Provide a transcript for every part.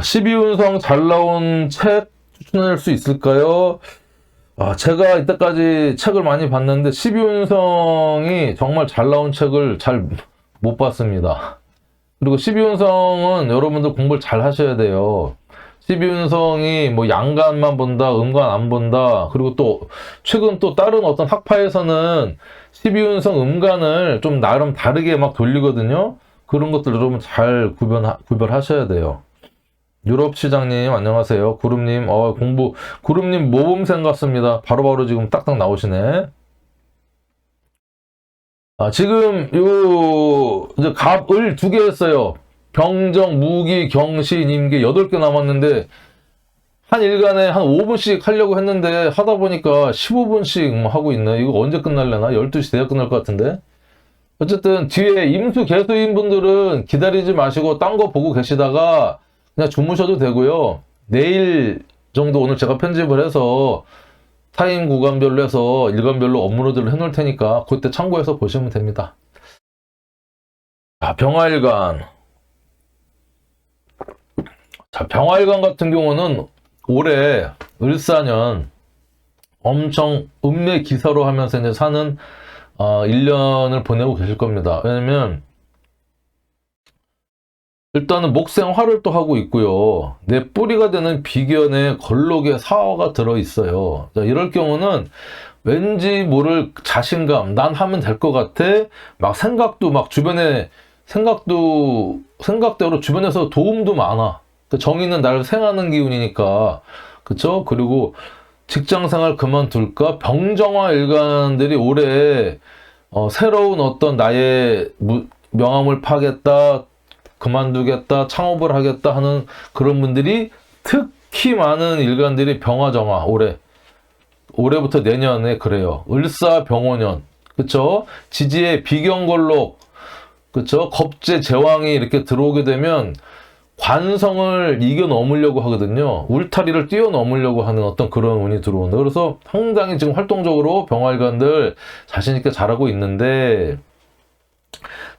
12운성 잘 나온 책 추천할 수 있을까요? 제가 이때까지 책을 많이 봤는데 12운성이 정말 잘 나온 책을 잘 못 봤습니다. 그리고 12운성은 여러분들 공부를 잘 하셔야 돼요. 12운성이 뭐 양간만 본다, 음간 안 본다. 그리고 또 최근 또 다른 어떤 학파에서는 12운성 음간을 좀 나름 다르게 막 돌리거든요. 그런 것들 여러분 잘 구별하셔야 돼요. 유럽 시장님 안녕하세요. 구름님 구름님 모범생 같습니다. 바로바로 지금 딱딱 나오시네. 지금 이제 갑을 2개 했어요. 병정, 무기, 경시, 임기 8개 남았는데 한 일간에 한 5분씩 하려고 했는데 하다 보니까 15분씩 하고 있네. 이거 언제 끝날려나? 12시 돼야 끝날 것 같은데. 어쨌든 뒤에 임수 개수인 분들은 기다리지 마시고 딴 거 보고 계시다가 그냥 주무셔도 되고요. 내일 정도 오늘 제가 편집을 해서 타임 구간별로 해서 일간별로 업로드를 해놓을 테니까 그때 참고해서 보시면 됩니다. 병화일간. 병화일간 같은 경우는 올해 을사년 엄청 음매 기사로 하면서 이제 사는 1년을 보내고 계실 겁니다. 왜냐면 일단은 목생화를 또 하고 있고요. 내 뿌리가 되는 비견에 걸록의 사화가 들어있어요. 이럴 경우는 왠지 모를 자신감, 난 하면 될 것 같아. 막 생각도 막 주변에 생각대로 주변에서 도움도 많아. 정의는 날 생하는 기운이니까. 그쵸? 그리고 직장생활 그만둘까? 병정화 일간들이 올해 새로운 어떤 나의 명함을 파겠다, 그만두겠다, 창업을 하겠다 하는 그런 분들이 특히 많은 일간들이 병화정화 올해부터 내년에 그래요. 을사병오년, 그쵸? 지지의 비경걸록, 그쵸? 겁재 제왕이 이렇게 들어오게 되면 관성을 이겨넘으려고 하거든요. 울타리를 뛰어넘으려고 하는 어떤 그런 운이 들어온다. 그래서 상당히 지금 활동적으로 병화일간들 자신있게 잘하고 있는데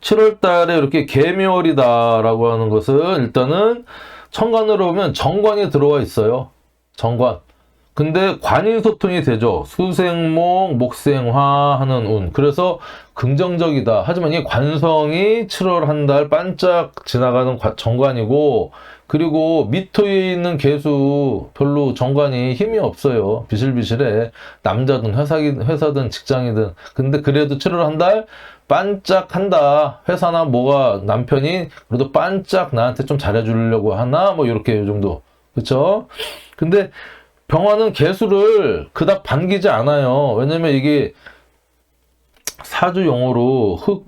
7월 달에 이렇게 개묘월이다라고 하는 것은 일단은 천간으로 보면 정관이 들어와 있어요. 정관. 근데 관인소통이 되죠. 수생목, 목생화 하는 운. 그래서 긍정적이다. 하지만 이 관성이 7월 한 달 반짝 지나가는 정관이고, 그리고 밑토에 있는 개수 별로 정관이 힘이 없어요. 비실비실해. 남자든 회사든 직장이든. 근데 그래도 7월 한 달 반짝한다. 회사나 뭐가 남편이 그래도 반짝 나한테 좀 잘해주려고 하나? 뭐 이렇게 요 정도. 그쵸? 근데 병화는 개수를 그닥 반기지 않아요. 왜냐면 이게 사주 용어로 흑,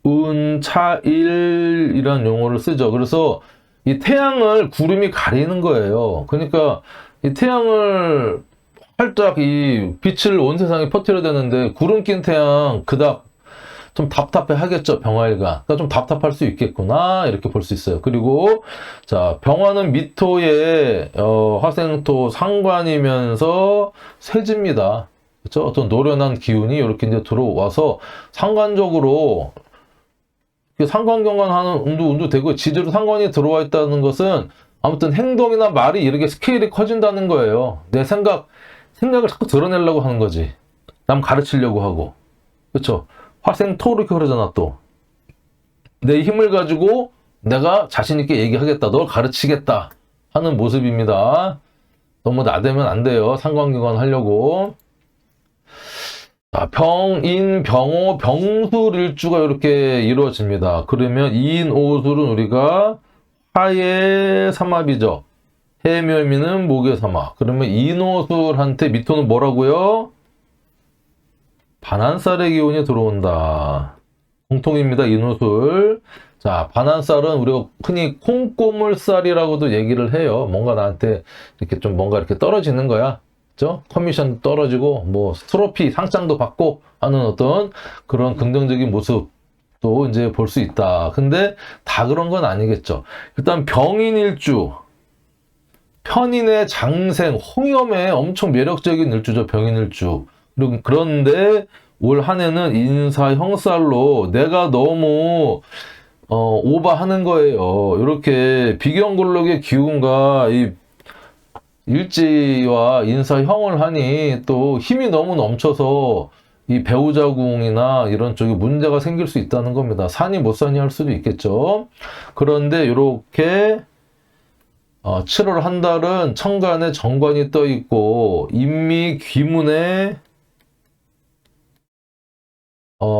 은, 차, 일 이란 용어를 쓰죠. 그래서 이 태양을 구름이 가리는 거예요. 그러니까 이 태양을 살짝 이 빛을 온 세상에 퍼뜨려야 되는데 구름 낀 태양 그닥 좀 답답해 하겠죠. 병화일간. 그러니까 좀 답답할 수 있겠구나 이렇게 볼 수 있어요. 그리고 자 병화는 미토의 화생토 상관이면서 쇠지입니다. 그렇죠? 어떤 노련한 기운이 이렇게 이제 들어와서 상관적으로 상관경관 하는 운도 되고 지지로 상관이 들어와 있다는 것은 아무튼 행동이나 말이 이렇게 스케일이 커진다는 거예요. 내 생각을 자꾸 드러내려고 하는 거지. 남 가르치려고 하고. 그렇죠? 화생토 이렇게 그러잖아. 또 내 힘을 가지고 내가 자신있게 얘기하겠다, 널 가르치겠다 하는 모습입니다. 너무 나대면 안 돼요. 상관기관 하려고. 병인, 병호, 병술일주가 이렇게 이루어집니다. 그러면 이인오술은 우리가 화의 삼합이죠. 해묘미는 목의 삼합. 그러면 인오술한테 미토는 뭐라고요? 반한살의 기운이 들어온다. 공통입니다. 인오술. 자, 반한살은 우리가 흔히 콩고물살이라고도 얘기를 해요. 뭔가 나한테 이렇게 좀 뭔가 이렇게 떨어지는 거야. 그죠? 커미션도 떨어지고, 뭐, 트로피, 상장도 받고 하는 어떤 그런 긍정적인 모습도 이제 볼 수 있다. 근데 다 그런 건 아니겠죠. 일단 병인일주. 편인의 장생, 홍염의 엄청 매력적인 일주죠. 병인일주. 그런데 올 한 해는 인사 형살로 내가 너무 오버하는 거예요. 이렇게 비견골록의 기운과 이 일지와 인사형을 하니 또 힘이 너무 넘쳐서 이 배우자궁이나 이런 쪽에 문제가 생길 수 있다는 겁니다. 사니 못 사니 할 수도 있겠죠. 그런데 이렇게 7월 한 달은 천간에 정관이 떠 있고 인미 귀문에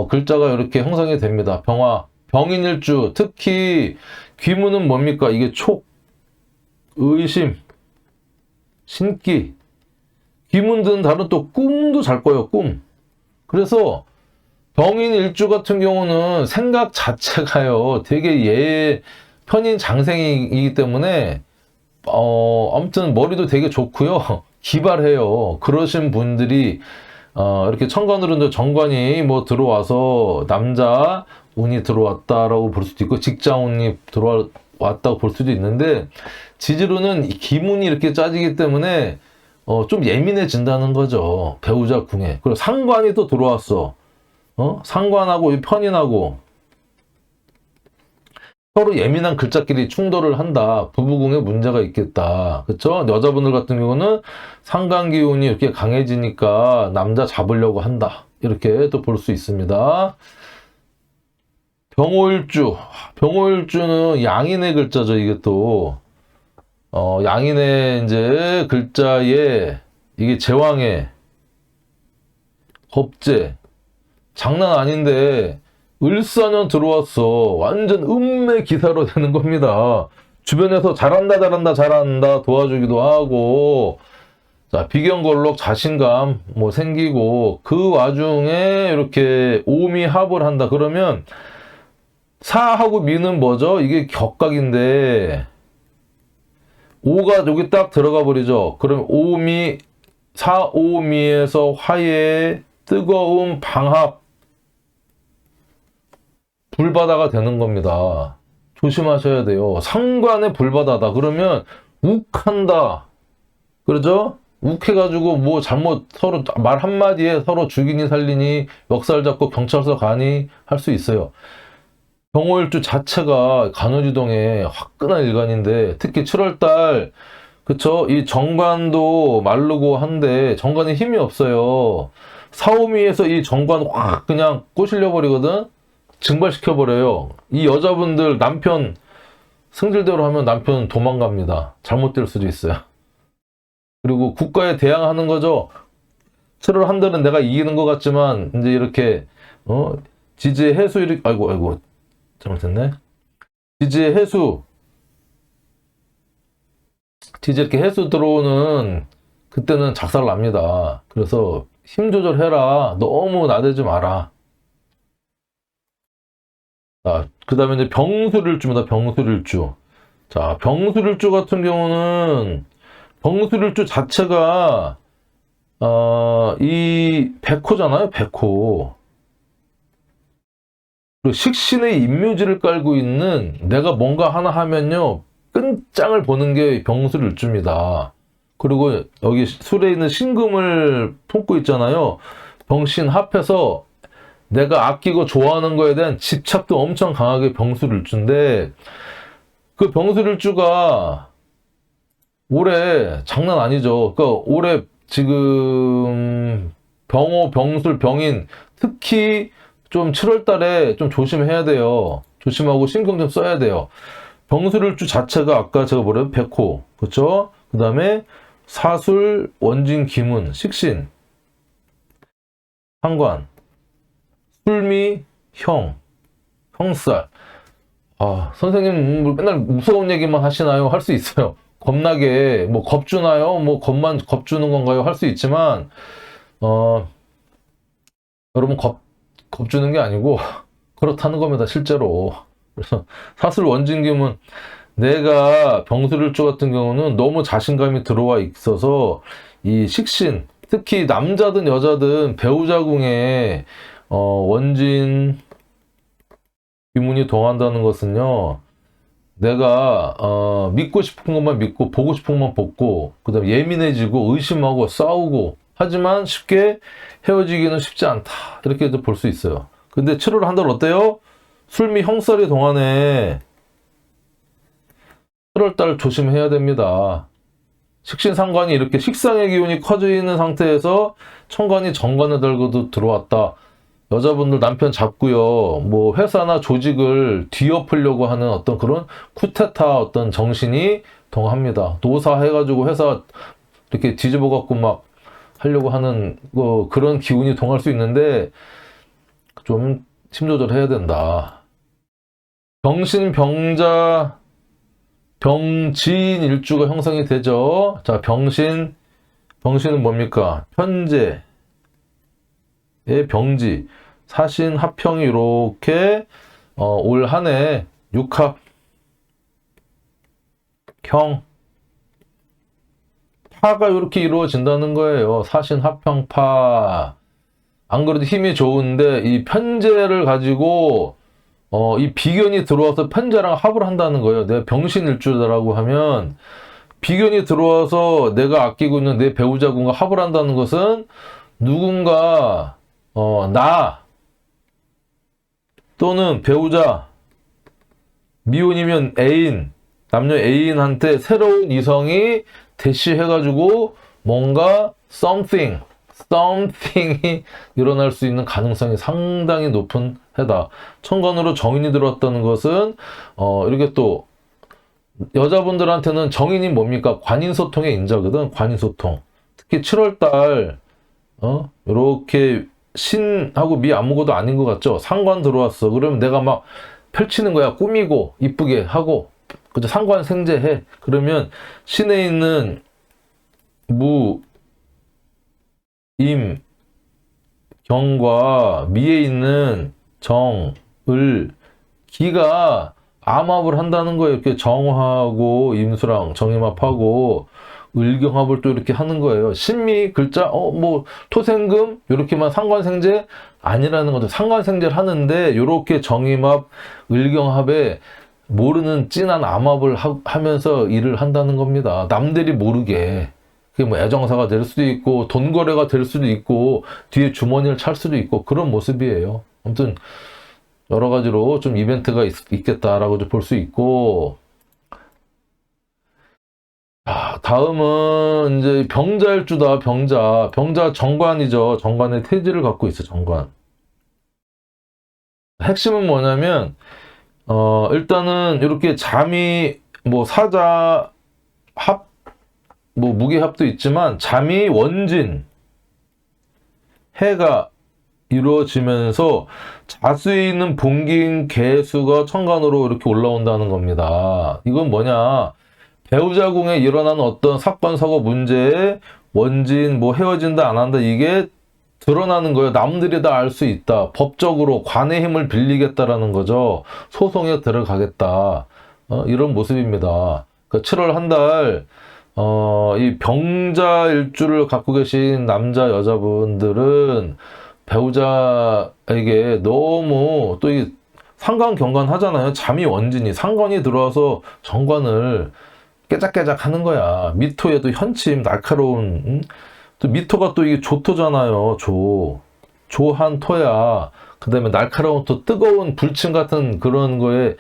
글자가 이렇게 형성이 됩니다. 병화, 병인일주, 특히 귀문은 뭡니까? 이게 촉, 의심, 신기. 귀문든 다른 또 꿈도 잘 꿔요, 꿈. 그래서 병인일주 같은 경우는 생각 자체가요, 되게 편인 장생이기 때문에 아무튼 머리도 되게 좋고요. 기발해요. 그러신 분들이 이렇게 천간으로 정관이 뭐 들어와서 남자 운이 들어왔다라고 볼 수도 있고 직장 운이 들어왔다고 볼 수도 있는데 지지로는 기문이 이렇게 짜지기 때문에 좀 예민해진다는 거죠. 배우자 궁에. 그리고 상관이 또 들어왔어. 상관하고 편인하고 서로 예민한 글자끼리 충돌을 한다. 부부궁에 문제가 있겠다. 그쵸? 여자분들 같은 경우는 상관 기운이 이렇게 강해지니까 남자 잡으려고 한다. 이렇게 또 볼 수 있습니다. 병오일주. 병오일주는 양인의 글자죠. 이게 또 양인의 이제 글자에 이게 제왕의 겁재. 장난 아닌데 을사년 들어왔어. 완전 음매 기사로 되는 겁니다. 주변에서 잘한다 도와주기도 하고, 자, 비견골록 자신감 뭐 생기고, 그 와중에 이렇게 오미합을 한다. 그러면 사하고 미는 뭐죠? 이게 격각인데, 오가 여기 딱 들어가 버리죠. 그럼 오미, 사오미에서 화의 뜨거운 방합, 불바다가 되는 겁니다. 조심하셔야 돼요. 상관에 불바다다. 그러면 욱한다. 그러죠? 욱해가지고 뭐 잘못 서로 말 한마디에 서로 죽이니 살리니 멱살 잡고 경찰서 가니 할 수 있어요. 병오일주 자체가 간호지동의 화끈한 일간인데 특히 7월달 그쵸? 이 정관도 마르고 한데 정관에 힘이 없어요. 사오미에서 이 정관 확 그냥 꼬실려 버리거든? 증발시켜버려요. 이 여자분들 남편 승질대로 하면 남편 도망갑니다. 잘못될 수도 있어요. 그리고 국가에 대항하는 거죠. 7월 한 달은 내가 이기는 것 같지만 이제 이렇게 지지의 해수 이렇게 아이고 잘못했네. 지지의 해수 지지 이렇게 해수 들어오는 그때는 작살 납니다. 그래서 힘 조절해라. 너무 나대지 마라. 그 다음에 이제 병술일주입니다. 병술일주. 자, 병술일주 같은 경우는 병술일주 자체가 이 백호잖아요. 백호. 그리고 식신의 인묘지를 깔고 있는 내가 뭔가 하나 하면요 끝장을 보는 게 병술일주입니다. 그리고 여기 술에 있는 신금을 품고 있잖아요. 병신 합해서 내가 아끼고 좋아하는 거에 대한 집착도 엄청 강하게 병술일주인데 그 병술일주가 올해 장난 아니죠. 그러니까 올해 지금 병호, 병술, 병인 특히 좀 7월 달에 좀 조심해야 돼요. 조심하고 신경 좀 써야 돼요. 병술일주 자체가 아까 제가 뭐래요? 백호. 그렇죠? 그 다음에 사술, 원진, 기문, 식신, 상관, 술미, 형살. 선생님 맨날 무서운 얘기만 하시나요? 할 수 있어요. 겁나게 뭐 겁주나요? 뭐 겁주는 건가요? 할 수 있지만 여러분 겁주는 게 아니고 그렇다는 겁니다. 실제로. 그래서 사술 원진기문 내가 병술일주 같은 경우는 너무 자신감이 들어와 있어서 이 식신 특히 남자든 여자든 배우자궁에 원진 기문이 동한다는 것은요. 내가 믿고 싶은 것만 믿고 보고 싶은 것만 보고 그 다음에 예민해지고 의심하고 싸우고 하지만 쉽게 헤어지기는 쉽지 않다. 이렇게 볼 수 있어요. 근데 7월 한 달 어때요? 술미 형살이 동안에 7월달 조심해야 됩니다. 식신상관이 이렇게 식상의 기운이 커져 있는 상태에서 천간이 정관에 들고도 들어왔다. 여자분들 남편 잡고요. 뭐 회사나 조직을 뒤엎으려고 하는 어떤 그런 쿠데타 어떤 정신이 동합니다. 노사 해가지고 회사 이렇게 뒤집어 갖고 막 하려고 하는 그런 기운이 동할 수 있는데 좀 힘 조절해야 된다. 병신, 병자, 병지인 일주가 형성이 되죠. 자, 병신은 뭡니까? 편재의 병지, 사신, 합평이 이렇게 올 한 해 육합, 형, 파가 이렇게 이루어진다는 거예요. 사신, 합평, 파. 안 그래도 힘이 좋은데 이 편재를 가지고 이 비견이 들어와서 편재랑 합을 한다는 거예요. 내가 병신일주라고 하면 비견이 들어와서 내가 아끼고 있는 내 배우자군과 합을 한다는 것은 누군가 나 또는 배우자, 미혼이면 애인, 남녀 애인한테 새로운 이성이 대시해가지고 뭔가 something이 일어날 수 있는 가능성이 상당히 높은 해다. 천간으로 정인이 들어왔다는 것은 이렇게 또 여자분들한테는 정인이 뭡니까? 관인소통의 인자거든. 관인소통. 특히 7월달 이렇게 신하고 미 아무것도 아닌 것 같죠? 상관 들어왔어. 그러면 내가 막 펼치는 거야. 꾸미고 이쁘게 하고 그죠? 상관 생재해. 그러면 신에 있는 무, 임, 경과 미에 있는 정, 을, 기가 암합을 한다는 거예요. 이렇게 정하고 임수랑 정임합하고 을경합을 또 이렇게 하는 거예요. 신미 글자 뭐 토생금 이렇게만 상관생재 아니라는 거죠. 상관생재를 하는데 이렇게 정임합, 을경합에 모르는 진한 암합을 하면서 일을 한다는 겁니다. 남들이 모르게. 그게 뭐 애정사가 될 수도 있고 돈 거래가 될 수도 있고 뒤에 주머니를 찰 수도 있고 그런 모습이에요. 아무튼 여러 가지로 좀 이벤트가 있겠다라고 볼 수 있고, 다음은 이제 병자일주다. 병자 정관이죠. 정관의 태지를 갖고 있어. 정관. 핵심은 뭐냐면 일단은 이렇게 잠이 뭐 사자 합, 뭐 무게합도 있지만 잠이 원진 해가 이루어지면서 자수에 있는 본기인 개수가 천간으로 이렇게 올라온다는 겁니다. 이건 뭐냐? 배우자궁에 일어나는 어떤 사건, 사고, 문제에 원진, 뭐 헤어진다, 안 한다, 이게 드러나는 거예요. 남들이 다 알 수 있다. 법적으로 관의 힘을 빌리겠다라는 거죠. 소송에 들어가겠다. 이런 모습입니다. 그러니까 7월 한 달, 이 병자 일주를 갖고 계신 남자, 여자분들은 배우자에게 너무 또 이 상관 경관 하잖아요. 잠이 원진이 상관이 들어와서 정관을 깨작깨작 하는 거야. 미토에도 현침 날카로운 또 미토가 또 이게 조토잖아요. 조한 토야. 그다음에 날카로운 또 뜨거운 불침 같은 그런 거에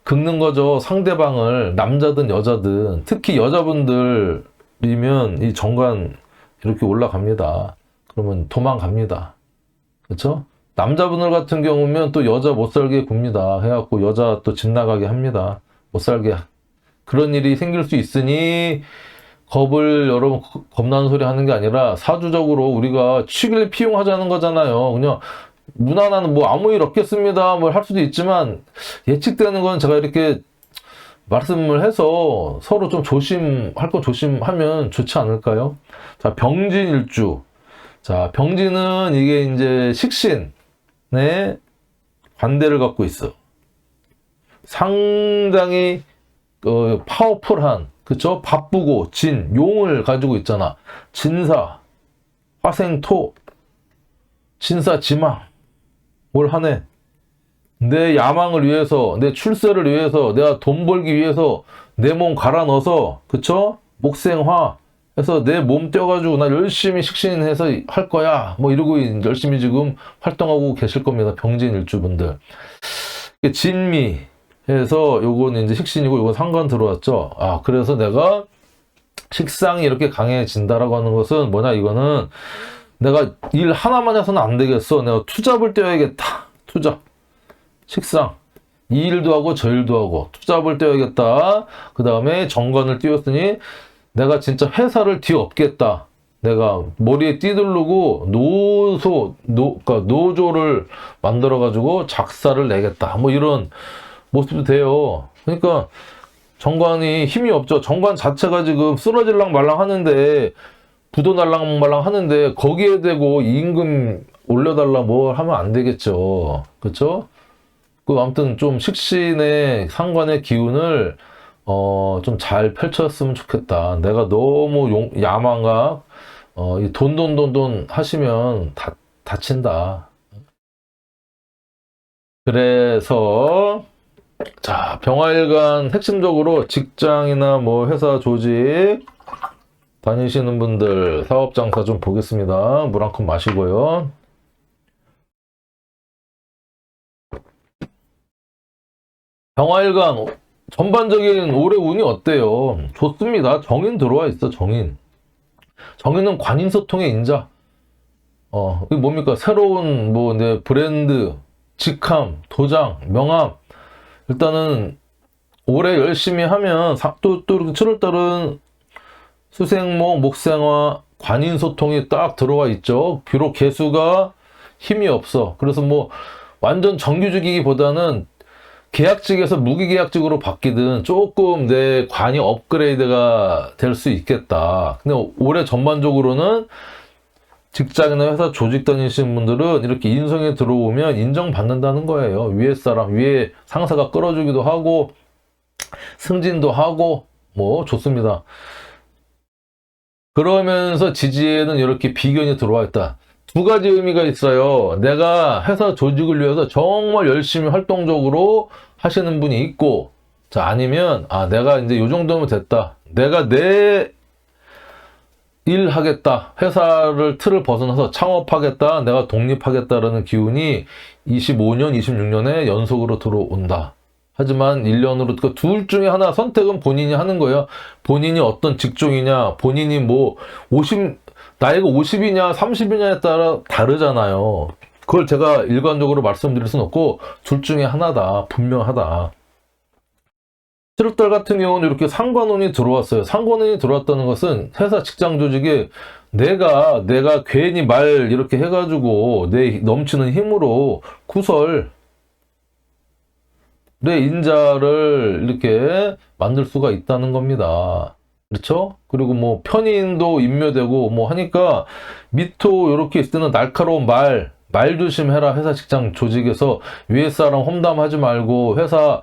긁는 거죠. 상대방을 남자든 여자든 특히 여자분들이면 이 정관 이렇게 올라갑니다. 그러면 도망갑니다. 그렇죠? 남자분들 같은 경우면 또 여자 못 살게 굽니다. 해갖고 여자 또 집 나가게 합니다. 못 살게. 그런 일이 생길 수 있으니 겁을 여러분 겁나는 소리 하는 게 아니라 사주적으로 우리가 취기를 피용하자는 거잖아요. 그냥 무난한 뭐 아무 일 없겠습니다. 뭘 할 수도 있지만 예측되는 건 제가 이렇게 말씀을 해서 서로 좀 조심할 거 조심하면 좋지 않을까요? 자, 병진일주. 자, 병진은 이게 이제 식신의 관대를 갖고 있어. 상당히 파워풀한, 그쵸? 바쁘고 진, 용을 가지고 있잖아. 진사, 화생토, 진사지망. 올 한 해 내 야망을 위해서, 내 출세를 위해서, 내가 돈 벌기 위해서 내 몸 갈아 넣어서, 그쵸? 목생화 해서 내 몸 떼어가지고 나 열심히 식신해서 할 거야. 뭐 이러고 열심히 지금 활동하고 계실 겁니다. 병진 일주분들. 진미 해서 요거는 이제 식신이고 요건 상관 들어왔죠. 아, 그래서 내가 식상이 이렇게 강해진다라고 하는 것은 뭐냐, 이거는 내가 일 하나만 해서는 안 되겠어. 내가 투잡을 떼어야겠다. 투잡. 식상. 이 일도 하고 저 일도 하고 투잡을 떼어야겠다. 그 다음에 정관을 띄웠으니 내가 진짜 회사를 뒤엎겠다. 내가 머리에 띠두르고 그러니까 노조를 만들어가지고 작사를 내겠다. 뭐 이런 모습도 돼요. 그러니까 정관이 힘이 없죠. 정관 자체가 지금 쓰러질랑 말랑 하는데, 부도 날랑 말랑 하는데, 거기에 대고 임금 올려달라 뭐 하면 안 되겠죠. 그렇죠? 아무튼 좀 식신의 상관의 기운을 좀 잘 펼쳤으면 좋겠다. 내가 너무 야망각 이 돈 하시면 다친다. 그래서 자, 병화일간 핵심적으로 직장이나 뭐 회사 조직 다니시는 분들 사업 장사 좀 보겠습니다. 물 한 컵 마시고요. 병화일간 전반적인 올해 운이 어때요? 좋습니다. 정인 들어와 있어. 정인은 관인소통의 인자. 이게 뭡니까? 새로운 내 브랜드, 직함, 도장, 명함. 일단은 올해 열심히 하면 또 7월달은 수생목, 목생화, 관인소통이 딱 들어와 있죠. 비록 개수가 힘이 없어. 그래서 완전 정규직이기보다는 계약직에서 무기계약직으로 바뀌든 조금 내 관이 업그레이드가 될 수 있겠다. 근데 올해 전반적으로는 직장이나 회사 조직 다니시는 분들은 이렇게 인성에 들어오면 인정받는다는 거예요. 위에 상사가 끌어주기도 하고 승진도 하고 좋습니다. 그러면서 지지에는 이렇게 비견이 들어와 있다. 두 가지 의미가 있어요. 내가 회사 조직을 위해서 정말 열심히 활동적으로 하시는 분이 있고, 자, 아니면 내가 이제 요 정도면 됐다. 내가 내 일 하겠다. 회사를 틀을 벗어나서 창업하겠다. 내가 독립하겠다라는 기운이 25년, 26년에 연속으로 들어온다. 하지만 1년으로 둘 중에 하나 선택은 본인이 하는 거예요. 본인이 어떤 직종이냐, 본인이 나이가 50이냐 30이냐에 따라 다르잖아요. 그걸 제가 일관적으로 말씀드릴 수는 없고 둘 중에 하나다. 분명하다. 7월달 같은 경우는 이렇게 상관운이 들어왔어요. 상관운이 들어왔다는 것은 회사 직장 조직에 내가 괜히 말 이렇게 해가지고 내 넘치는 힘으로 내 인자를 이렇게 만들 수가 있다는 겁니다. 그렇죠? 그리고 편인도 임묘되고 하니까 미토 이렇게 있을 때는 날카로운 말 조심해라. 회사 직장 조직에서 위에 사람 험담하지 말고 회사가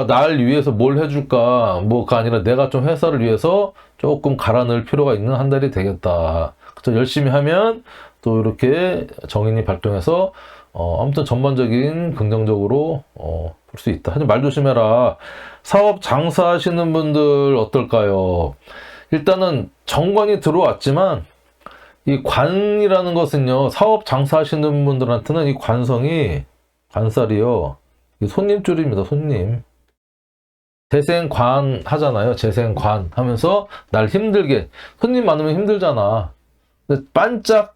날 위해서 뭘 해줄까 아니라 내가 좀 회사를 위해서 조금 갈아 넣을 필요가 있는 한 달이 되겠다. 그렇죠? 열심히 하면 또 이렇게 정인이 발동해서 아무튼 전반적인 긍정적으로 볼 수 있다. 하지만 말 조심해라. 사업 장사하시는 분들 어떨까요? 일단은 정관이 들어왔지만 이 관이라는 것은요, 사업 장사하시는 분들한테는 이 관살이요, 이 손님줄입니다. 손님. 재생관 하잖아요. 재생관 하면서 날 힘들게, 손님 많으면 힘들잖아. 근데 반짝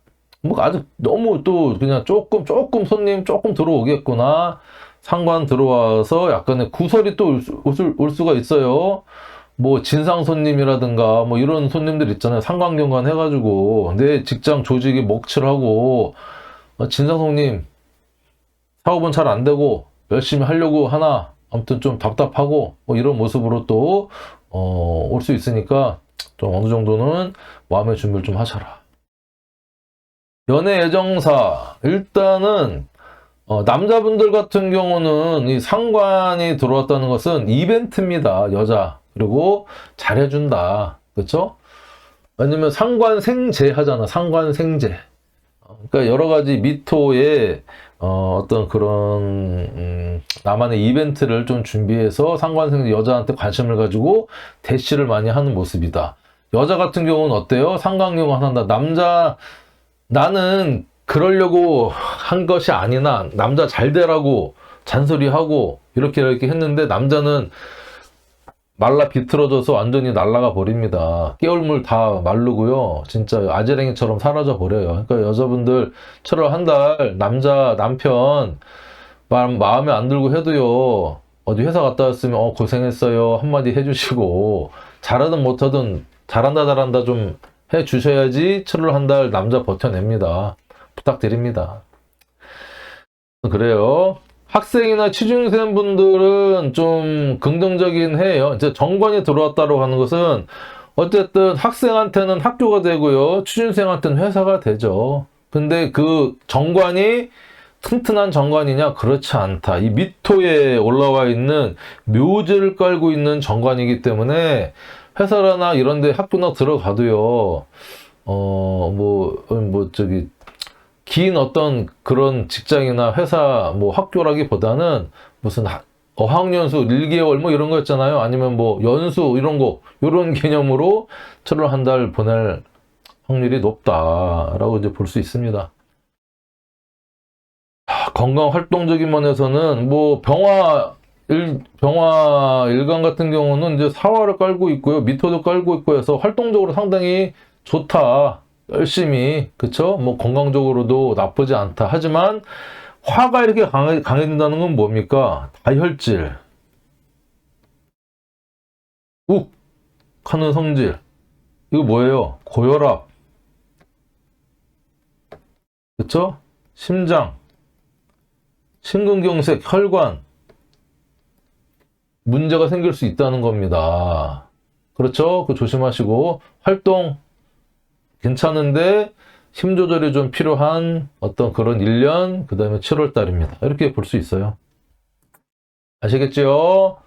아주 너무 또 그냥 조금 손님 조금 들어오겠구나. 상관 들어와서 약간의 구설이 또 올 수가 있어요. 진상 손님이라든가 이런 손님들 있잖아요. 상관경관 해가지고 내 직장 조직이 먹칠하고 진상 손님 사업은 잘 안 되고 열심히 하려고 하나 아무튼 좀 답답하고 이런 모습으로 또 올 수 있으니까 좀 어느 정도는 마음의 준비를 좀 하셔라. 연애 애정사 일단은 남자분들 같은 경우는 이 상관이 들어왔다는 것은 이벤트입니다. 여자. 그리고 잘해준다. 그렇죠? 왜냐면 상관생재 하잖아. 상관생재. 그러니까 여러 가지 미토의 어떤 그런 나만의 이벤트를 좀 준비해서 상관생재 여자한테 관심을 가지고 대시를 많이 하는 모습이다. 여자 같은 경우는 어때요? 상관경관 한다. 나는 그러려고 한 것이 아니나 남자 잘 되라고 잔소리하고 이렇게 했는데 남자는 말라 비틀어져서 완전히 날아가 버립니다. 깨울물 다 마르고요. 진짜 아지랭이처럼 사라져 버려요. 그러니까 여자분들처럼 한 달 남편 마음에 안 들고 해도요. 어디 회사 갔다 왔으면 고생했어요 한마디 해주시고, 잘하든 못하든 잘한다 좀 해주셔야지 7월 한 달 남자 버텨냅니다. 부탁드립니다. 그래요. 학생이나 취준생 분들은 좀 긍정적인 해요. 이제 정관이 들어왔다고 하는 것은 어쨌든 학생한테는 학교가 되고요. 취준생한테는 회사가 되죠. 근데 그 정관이 튼튼한 정관이냐? 그렇지 않다. 이 미토에 올라와 있는 묘지를 깔고 있는 정관이기 때문에 회사나 이런 데 학교나 들어가도요. 긴 어떤 그런 직장이나 회사, 학교라기보다는 무슨 어학연수 1개월 이런 거 있잖아요. 아니면 연수 이런 거, 이런 개념으로 7월 한 달 보낼 확률이 높다라고 이제 볼 수 있습니다. 건강 활동적인 면에서는 병화 일간 같은 경우는 이제 사화를 깔고 있고요. 미토도 깔고 있고 해서 활동적으로 상당히 좋다. 열심히, 그쵸? 건강적으로도 나쁘지 않다. 하지만 화가 이렇게 강해진다는 건 뭡니까? 다혈질, 욱 하는 성질. 이거 뭐예요? 고혈압, 그쵸? 심장, 심근경색, 혈관 문제가 생길 수 있다는 겁니다. 그렇죠? 그 조심하시고, 활동 괜찮은데 힘 조절이 좀 필요한 어떤 그런 1년, 그 다음에 7월 달입니다. 이렇게 볼 수 있어요. 아시겠죠?